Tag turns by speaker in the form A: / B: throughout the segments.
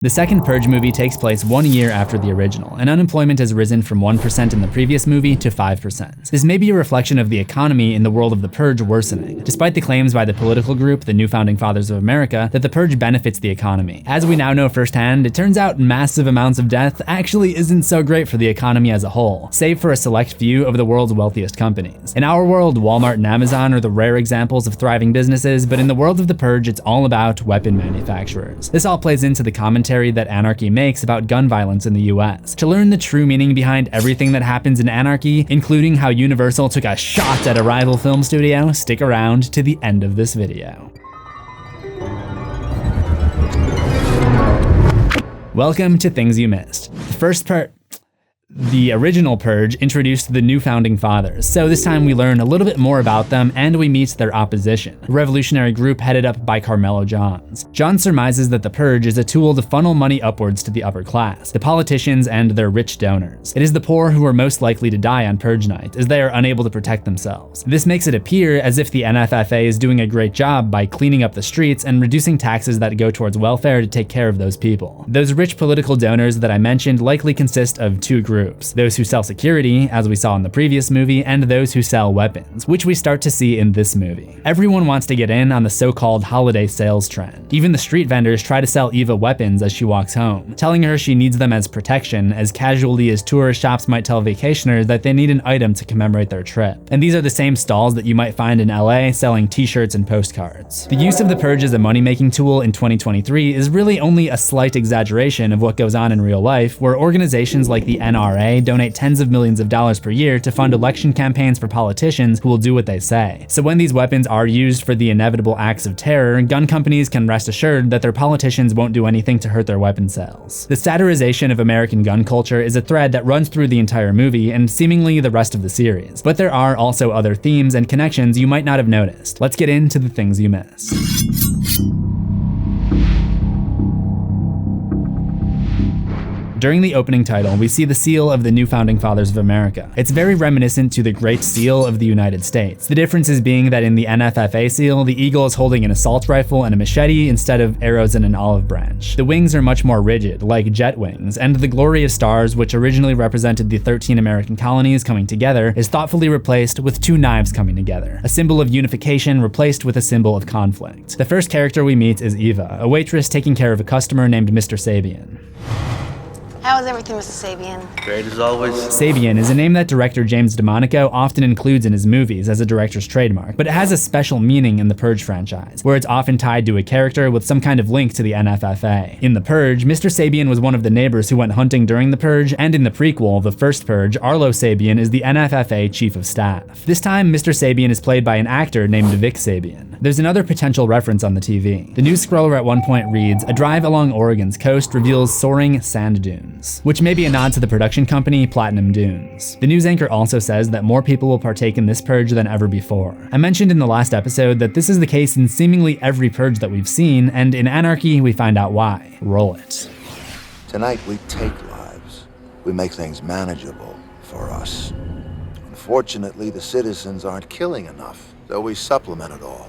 A: The second Purge movie takes place 1 year after the original, and unemployment has risen from 1% in the previous movie to 5%. This may be a reflection of the economy in the world of the Purge worsening, despite the claims by the political group, the New Founding Fathers of America, that the Purge benefits the economy. As we now know firsthand, it turns out massive amounts of death actually isn't so great for the economy as a whole, save for a select few of the world's wealthiest companies. In our world, Walmart and Amazon are the rare examples of thriving businesses, but in the world of the Purge, it's all about weapon manufacturers. This all plays into the commentary that Anarchy makes about gun violence in the US. To learn the true meaning behind everything that happens in Anarchy, including how Universal took a shot at a rival film studio, stick around to the end of this video. Welcome to Things You Missed. The original Purge introduced the New Founding Fathers, so this time we learn a little bit more about them and we meet their opposition, a revolutionary group headed up by Carmelo Johns. Johns surmises that the Purge is a tool to funnel money upwards to the upper class, the politicians and their rich donors. It is the poor who are most likely to die on Purge night, as they are unable to protect themselves. This makes it appear as if the NFFA is doing a great job by cleaning up the streets and reducing taxes that go towards welfare to take care of those people. Those rich political donors that I mentioned likely consist of two groups. Those who sell security, as we saw in the previous movie, and those who sell weapons, which we start to see in this movie. Everyone wants to get in on the so-called holiday sales trend. Even the street vendors try to sell Eva weapons as she walks home, telling her she needs them as protection, as casually as tourist shops might tell vacationers that they need an item to commemorate their trip. And these are the same stalls that you might find in LA selling t-shirts and postcards. The use of the Purge as a money-making tool in 2023 is really only a slight exaggeration of what goes on in real life, where organizations like the NRA donate tens of millions of dollars per year to fund election campaigns for politicians who will do what they say. So when these weapons are used for the inevitable acts of terror, gun companies can rest assured that their politicians won't do anything to hurt their weapon sales. The satirization of American gun culture is a thread that runs through the entire movie and seemingly the rest of the series. But there are also other themes and connections you might not have noticed. Let's get into the things you missed. During the opening title, we see the seal of the New Founding Fathers of America. It's very reminiscent to the Great Seal of the United States. The differences being that in the NFFA seal, the eagle is holding an assault rifle and a machete instead of arrows and an olive branch. The wings are much more rigid, like jet wings, and the glorious stars, which originally represented the 13 American colonies coming together, is thoughtfully replaced with two knives coming together, a symbol of unification replaced with a symbol of conflict. The first character we meet is Eva, a waitress taking care of a customer named Mr. Sabian.
B: How is everything, Mr. Sabian?
C: Great as always.
A: Sabian is a name that director James Demonaco often includes in his movies as a director's trademark, but it has a special meaning in the Purge franchise, where it's often tied to a character with some kind of link to the NFFA. In The Purge, Mr. Sabian was one of the neighbors who went hunting during the Purge, and in the prequel, The First Purge, Arlo Sabian is the NFFA chief of staff. This time, Mr. Sabian is played by an actor named Vic Sabian. There's another potential reference on the TV. The news scroller at one point reads, "A drive along Oregon's coast reveals soaring sand dunes," which may be a nod to the production company Platinum Dunes. The news anchor also says that more people will partake in this Purge than ever before. I mentioned in the last episode that this is the case in seemingly every Purge that we've seen, and in Anarchy we find out why. Roll it.
D: Tonight we take lives. We make things manageable for us. Unfortunately, the citizens aren't killing enough, so we supplement it all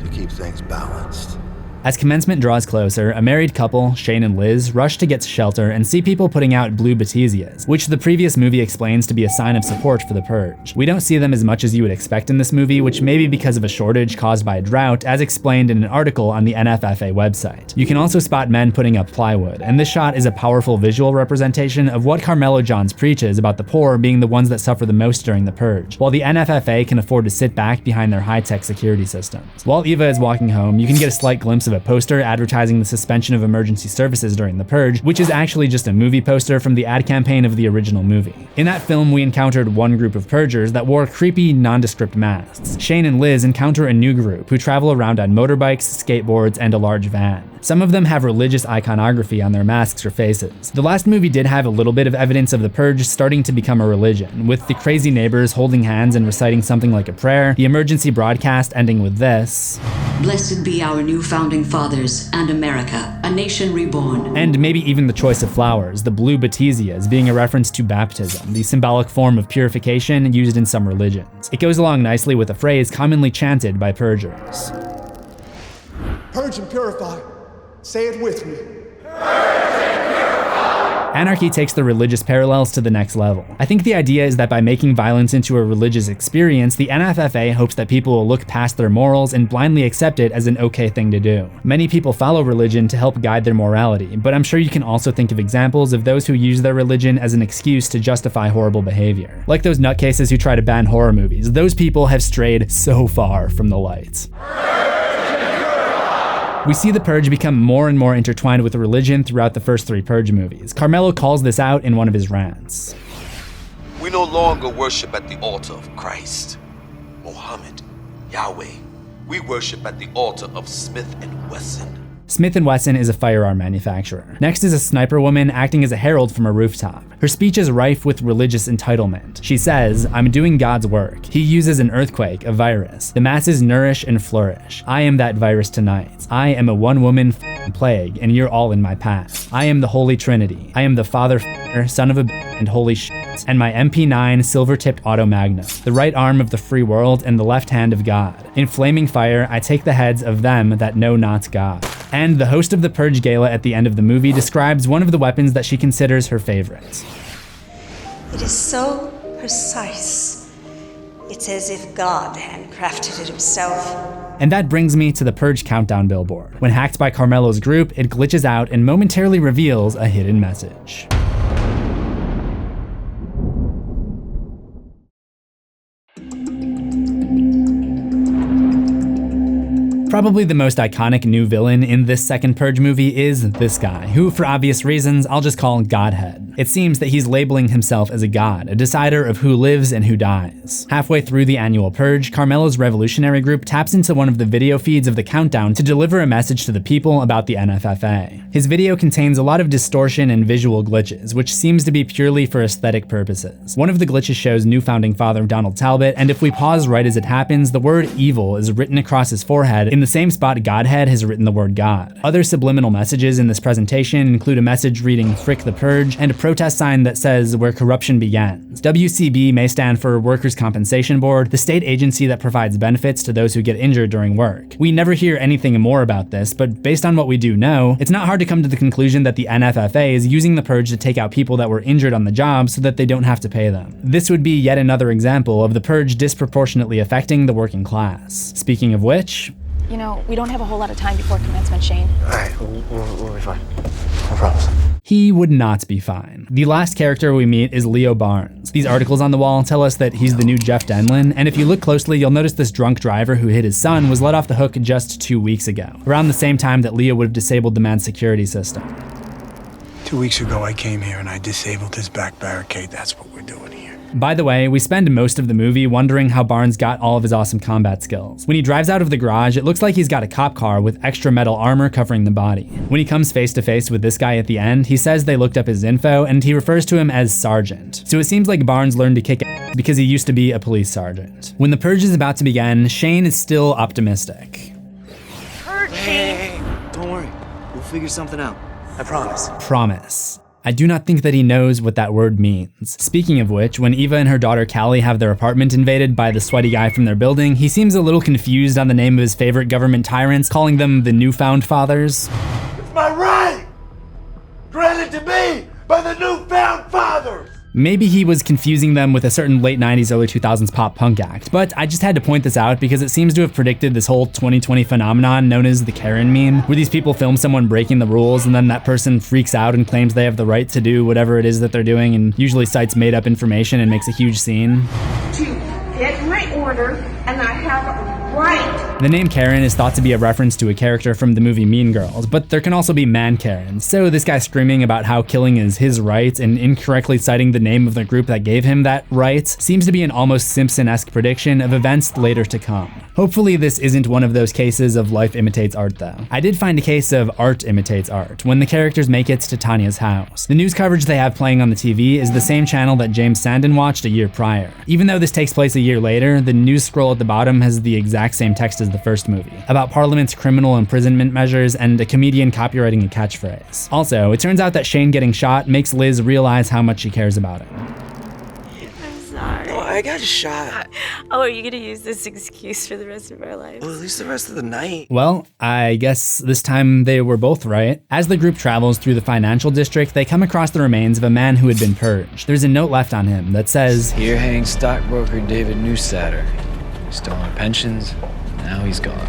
D: to keep things balanced.
A: As commencement draws closer, a married couple, Shane and Liz, rush to get shelter and see people putting out blue batezias, which the previous movie explains to be a sign of support for the Purge. We don't see them as much as you would expect in this movie, which may be because of a shortage caused by a drought, as explained in an article on the NFFA website. You can also spot men putting up plywood, and this shot is a powerful visual representation of what Carmelo Johns preaches about the poor being the ones that suffer the most during the Purge, while the NFFA can afford to sit back behind their high-tech security systems. While Eva is walking home, you can get a slight glimpse of a poster advertising the suspension of emergency services during the Purge, which is actually just a movie poster from the ad campaign of the original movie. In that film, we encountered one group of Purgers that wore creepy, nondescript masks. Shane and Liz encounter a new group who travel around on motorbikes, skateboards, and a large van. Some of them have religious iconography on their masks or faces. The last movie did have a little bit of evidence of the Purge starting to become a religion, with the crazy neighbors holding hands and reciting something like a prayer, the emergency broadcast ending with this:
E: "Blessed be our new founding fathers and America, a nation reborn."
A: And maybe even the choice of flowers, the blue batezias, being a reference to baptism, the symbolic form of purification used in some religions. It goes along nicely with a phrase commonly chanted by Purgers.
F: Purge and purify.
C: Say it with me.
A: Anarchy takes the religious parallels to the next level. I think the idea is that by making violence into a religious experience, the NFFA hopes that people will look past their morals and blindly accept it as an okay thing to do. Many people follow religion to help guide their morality, but I'm sure you can also think of examples of those who use their religion as an excuse to justify horrible behavior. Like those nutcases who try to ban horror movies. Those people have strayed so far from the light. We see the Purge become more and more intertwined with religion throughout the first 3 Purge movies. Carmelo calls this out in one of his rants.
F: We no longer worship at the altar of Christ, Muhammad, Yahweh. We worship at the altar of Smith & Wesson.
A: Smith & Wesson is a firearm manufacturer. Next is a sniper woman acting as a herald from a rooftop. Her speech is rife with religious entitlement. She says, "I'm doing God's work. He uses an earthquake, a virus. The masses nourish and flourish. I am that virus tonight. I am a one-woman plague, and you're all in my path. I am the Holy Trinity. I am the Father, Son of a and Holy shit, and my MP9 silver-tipped auto magnum, the right arm of the free world and the left hand of God. In flaming fire, I take the heads of them that know not God." And the host of the Purge gala at the end of the movie describes one of the weapons that she considers her favorite.
G: It is so precise. It's as if God handcrafted it himself.
A: And that brings me to the Purge countdown billboard. When hacked by Carmelo's group, it glitches out and momentarily reveals a hidden message. Probably the most iconic new villain in this second Purge movie is this guy, who for obvious reasons I'll just call Godhead. It seems that he's labeling himself as a god, a decider of who lives and who dies. Halfway through the annual Purge, Carmelo's revolutionary group taps into one of the video feeds of the countdown to deliver a message to the people about the NFFA. His video contains a lot of distortion and visual glitches, which seems to be purely for aesthetic purposes. One of the glitches shows new founding father Donald Talbot, and if we pause right as it happens, the word evil is written across his forehead in the same spot Godhead has written the word God. Other subliminal messages in this presentation include a message reading "Frick the Purge" and a protest sign that says "Where corruption begins." WCB may stand for Workers' Compensation Board, the state agency that provides benefits to those who get injured during work. We never hear anything more about this, but based on what we do know, it's not hard to come to the conclusion that the NFFA is using the Purge to take out people that were injured on the job so that they don't have to pay them. This would be yet another example of the Purge disproportionately affecting the working class. Speaking of which,
H: you know, we don't have a whole lot of time before commencement, Shane.
C: All right, we'll be fine. I promise.
A: he would not be fine. The last character we meet is Leo Barnes. These articles on the wall tell us that he's the new Jeff Denlin, and if you look closely, you'll notice this drunk driver who hit his son was let off the hook just 2 weeks ago, around the same time that Leo would have disabled the man's security system.
C: 2 weeks ago, I came here and I disabled his back barricade. That's what we're doing here.
A: By the way, we spend most of the movie wondering how Barnes got all of his awesome combat skills. When he drives out of the garage, it looks like he's got a cop car with extra metal armor covering the body. When he comes face to face with this guy at the end, he says they looked up his info and he refers to him as Sergeant. So it seems like Barnes learned to kick ass because he used to be a police sergeant. When the purge is about to begin, Shane is still optimistic.
I: Purge, hey, don't worry, we'll figure something out. I promise.
A: Promise. I do not think that he knows what that word means. Speaking of which, when Eva and her daughter Callie have their apartment invaded by the sweaty guy from their building, he seems a little confused on the name of his favorite government tyrants, calling them the Newfound Fathers.
J: It's my right! Granted to me by the Newfound Fathers!
A: Maybe he was confusing them with a certain late 90s, early 2000s pop punk act, but I just had to point this out because it seems to have predicted this whole 2020 phenomenon known as the Karen meme, where these people film someone breaking the rules and then that person freaks out and claims they have the right to do whatever it is that they're doing and usually cites made up information and makes a huge scene.
K: To get my order, and I have a right.
A: The name Karen is thought to be a reference to a character from the movie Mean Girls, but there can also be man Karens. So this guy screaming about how killing is his right and incorrectly citing the name of the group that gave him that right seems to be an almost Simpson-esque prediction of events later to come. Hopefully this isn't one of those cases of life imitates art though. I did find a case of art imitates art when the characters make it to Tanya's house. The news coverage they have playing on the TV is the same channel that James Sandin watched a year prior. Even though this takes place a year later, the news scroll at the bottom has the exact same text as the first movie, about Parliament's criminal imprisonment measures and a comedian copywriting a catchphrase. Also, it turns out that Shane getting shot makes Liz realize how much she cares about him.
K: I'm sorry.
I: I got shot.
L: Oh, are you gonna use this excuse for the rest of our lives?
I: Well, at least the rest of the night.
A: Well, I guess this time they were both right. As the group travels through the financial district, they come across the remains of a man who had been purged. There's a note left on him that says,
M: "Here hangs stockbroker David Newstatter. Stole our pensions, now he's gone."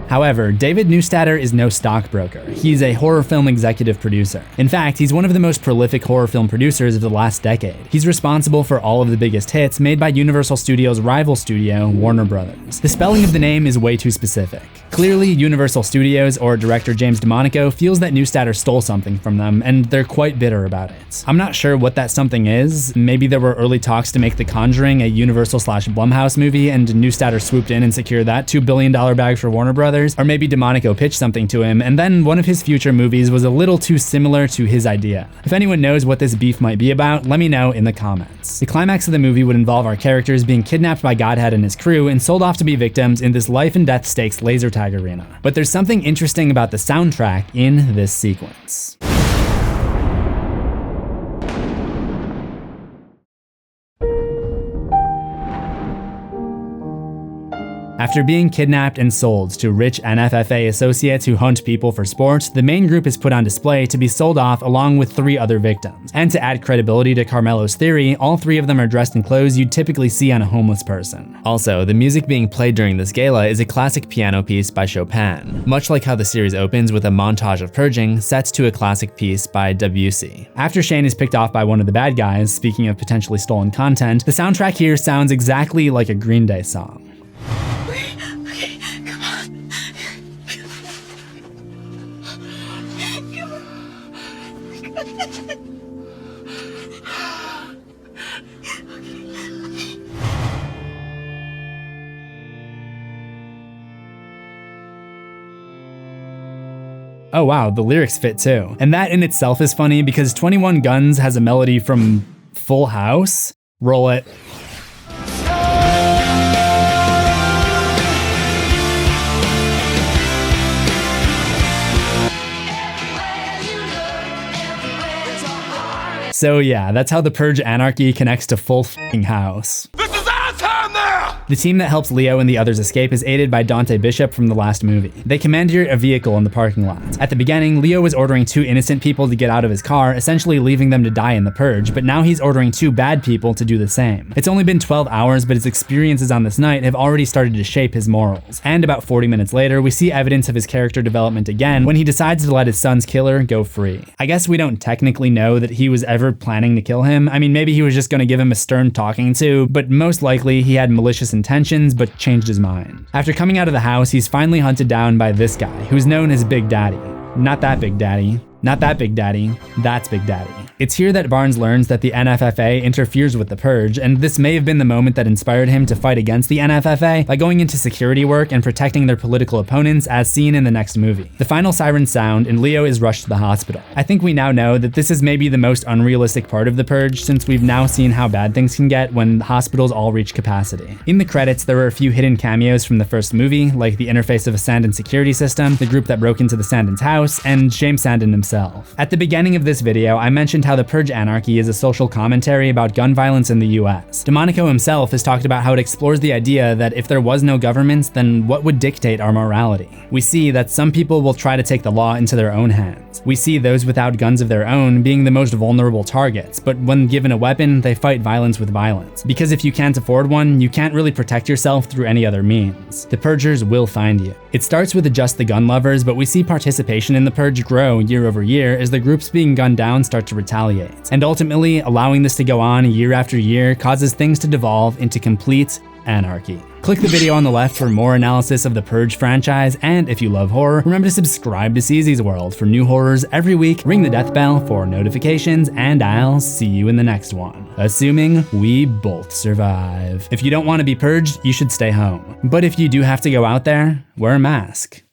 A: However, David Newstatter is no stockbroker. He's a horror film executive producer. In fact, he's one of the most prolific horror film producers of the last decade. He's responsible for all of the biggest hits made by Universal Studios' rival studio, Warner Brothers. The spelling of the name is way too specific. Clearly, Universal Studios or director James Demonaco feels that Newstatter stole something from them, and they're quite bitter about it. I'm not sure what that something is. Maybe there were early talks to make The Conjuring a Universal/Blumhouse movie, and Newstatter swooped in and secured that $2 billion bag for Warner Brothers. Or maybe Demonaco pitched something to him, and then one of his future movies was a little too similar to his idea. If anyone knows what this beef might be about, let me know in the comments. The climax of the movie would involve our characters being kidnapped by Godhead and his crew and sold off to be victims in this life and death stakes laser tag arena. But there's something interesting about the soundtrack in this sequence. After being kidnapped and sold to rich NFFA associates who hunt people for sport, the main group is put on display to be sold off along with 3 other victims. And to add credibility to Carmelo's theory, all 3 of them are dressed in clothes you'd typically see on a homeless person. Also, the music being played during this gala is a classic piano piece by Chopin, much like how the series opens with a montage of purging set to a classic piece by Debussy. After Shane is picked off by one of the bad guys, speaking of potentially stolen content, the soundtrack here sounds exactly like a Green Day song. Oh wow, the lyrics fit too. And that in itself is funny because 21 Guns has a melody from Full House. Roll it. So yeah, that's how the Purge Anarchy connects to Full f***ing House. The team that helps Leo and the others escape is aided by Dante Bishop from the last movie. They commandeer a vehicle in the parking lot. At the beginning, Leo was ordering 2 innocent people to get out of his car, essentially leaving them to die in the purge, but now he's ordering 2 bad people to do the same. It's only been 12 hours, but his experiences on this night have already started to shape his morals. And about 40 minutes later, we see evidence of his character development again when he decides to let his son's killer go free. I guess we don't technically know that he was ever planning to kill him. I mean, maybe he was just gonna give him a stern talking to, but most likely he had malicious intentions but changed his mind. After coming out of the house, he's finally hunted down by this guy, who's known as Big Daddy. Not that Big Daddy. Not that Big Daddy. That's Big Daddy. It's here that Barnes learns that the NFFA interferes with the Purge, and this may have been the moment that inspired him to fight against the NFFA by going into security work and protecting their political opponents as seen in the next movie. The final sirens sound and Leo is rushed to the hospital. I think we now know that this is maybe the most unrealistic part of the Purge since we've now seen how bad things can get when hospitals all reach capacity. In the credits, there were a few hidden cameos from the first movie, like the interface of a Sandin security system, the group that broke into the Sandin's house, and James Sandin himself. At the beginning of this video, I mentioned how the Purge Anarchy is a social commentary about gun violence in the US. Demonaco himself has talked about how it explores the idea that if there was no governments, then what would dictate our morality? We see that some people will try to take the law into their own hands. We see those without guns of their own being the most vulnerable targets, but when given a weapon, they fight violence with violence. Because if you can't afford one, you can't really protect yourself through any other means. The Purgers will find you. It starts with just the gun lovers, but we see participation in the Purge grow year over year as the groups being gunned down start to retaliate. And ultimately, allowing this to go on year after year causes things to devolve into complete anarchy. Click the video on the left for more analysis of the Purge franchise, and if you love horror, remember to subscribe to CZsWorld for new horrors every week, ring the death bell for notifications, and I'll see you in the next one. Assuming we both survive. If you don't want to be purged, you should stay home. But if you do have to go out there, wear a mask.